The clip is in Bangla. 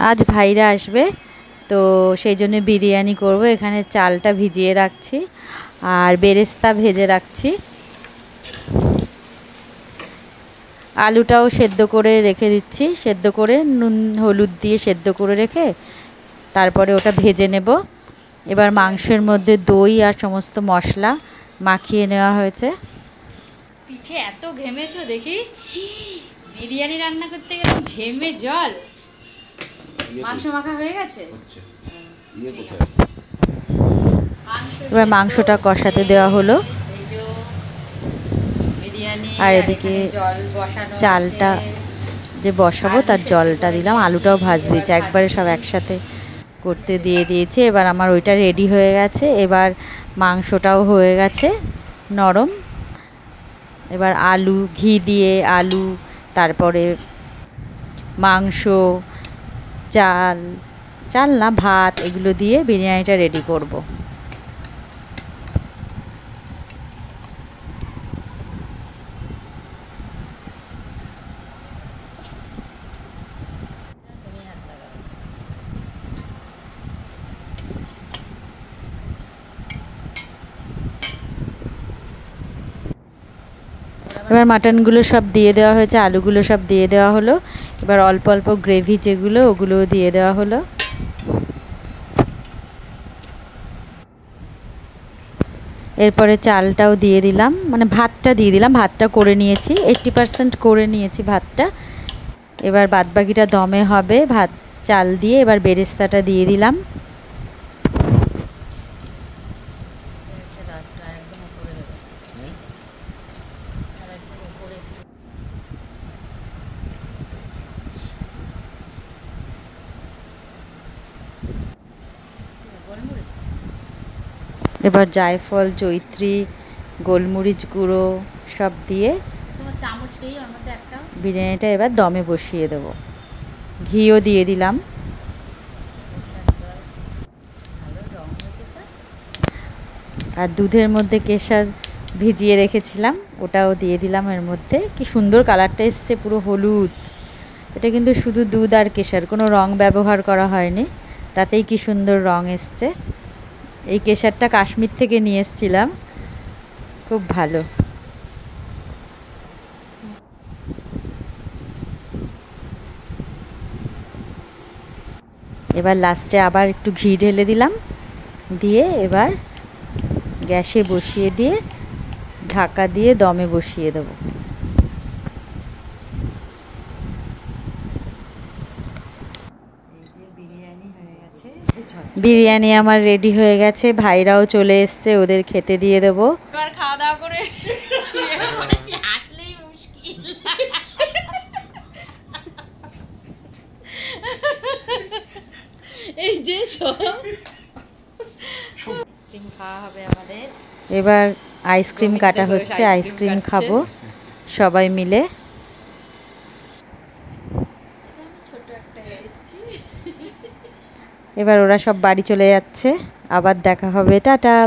আজ ভাইরা আসবে তো সেই জন্য বিরিয়ানি করব। এখানে চালটা ভিজিয়ে রাখছি আর বেরেস্তা ভেজে রাখছি। আলুটাও সেদ্ধ করে রেখে দিচ্ছি, সেদ্ধ করে নুন হলুদ দিয়ে সেদ্ধ করে রেখে তারপরে ওটা ভেজে নেব। এবার মাংসের মধ্যে দই আর সমস্ত মশলা মাখিয়ে নেওয়া হয়েছে। পিঠে এত ঘেমেছো দেখি, বিরিয়ানি রান্না করতে গেলে ঘেমে জল। মাংস মাখা হয়ে গেছে, এবার মাংসটা কষাতে দেওয়া হলো। আর এদিকে চালটা যে বসাবো তার জলটা দিলাম, আলুটাও ভাজতে দিয়েছি, একবারে সব একসাথে করতে দিয়ে দিয়েছি। এবার আমার ওইটা রেডি হয়ে গেছে। এবার মাংসটাও হয়ে গেছে নরম। এবার আলু, ঘি দিয়ে আলু, তারপরে মাংস, চাল না ভাত, এগুলো দিয়ে বিরিয়ানিটা রেডি করব। এবার মাটনগুলো সব দিয়ে দেওয়া হয়েছে, আলুগুলো সব দিয়ে দেওয়া হলো। এবার অল্প অল্প গ্রেভি যেগুলো ওগুলোও দিয়ে দেওয়া হলো। এরপরে চালটাও দিয়ে দিলাম, মানে ভাতটা দিয়ে দিলাম। ভাতটা করে নিয়েছি, 80% করে নিয়েছি ভাতটা। এবার বাদবাকিটা দমে হবে ভাত চাল দিয়ে। এবার বেরেস্তাটা দিয়ে দিলাম। এবার জায়ফল, জয়িত্রী, গোলমরিচ গুঁড়ো সব দিয়ে বিরিয়ানিটা এবার দমে বসিয়ে দেব। ঘিও দিয়ে দিলাম। আর দুধের মধ্যে কেশর ভিজিয়ে রেখেছিলাম, ওটাও দিয়ে দিলাম এর মধ্যে। কি সুন্দর কালারটা এসছে, পুরো হলুদ। এটা কিন্তু শুধু দুধ আর কেশর, কোনো রং ব্যবহার করা হয়নি, তাতেই কি সুন্দর রং এসছে। এই কেশরটা কাশ্মীর থেকে নিয়ে এসেছিলাম, খুব ভালো। এবার লাস্টে আবার একটু ঘি ঢেলে দিলাম, দিয়ে এবার গ্যাসে বসিয়ে দিয়ে ঢাকা দিয়ে দমে বসিয়ে দেব। বিরিয়ানি আমার রেডি হয়ে গেছে, ভাইরাও চলে এসছে, ওদের খেতে দিয়ে দেবো। এবার খাওয়া দাওয়া করে আসলেই মুশকিল। এই যে আইসক্রিম খাওয়া হবে আমাদের। এবার আইসক্রিম কাটা হচ্ছে, আইসক্রিম খাবো সবাই মিলে। এবার ওরা সব বাড়ি চলে যাচ্ছে, আবার দেখা হবে, টাটা।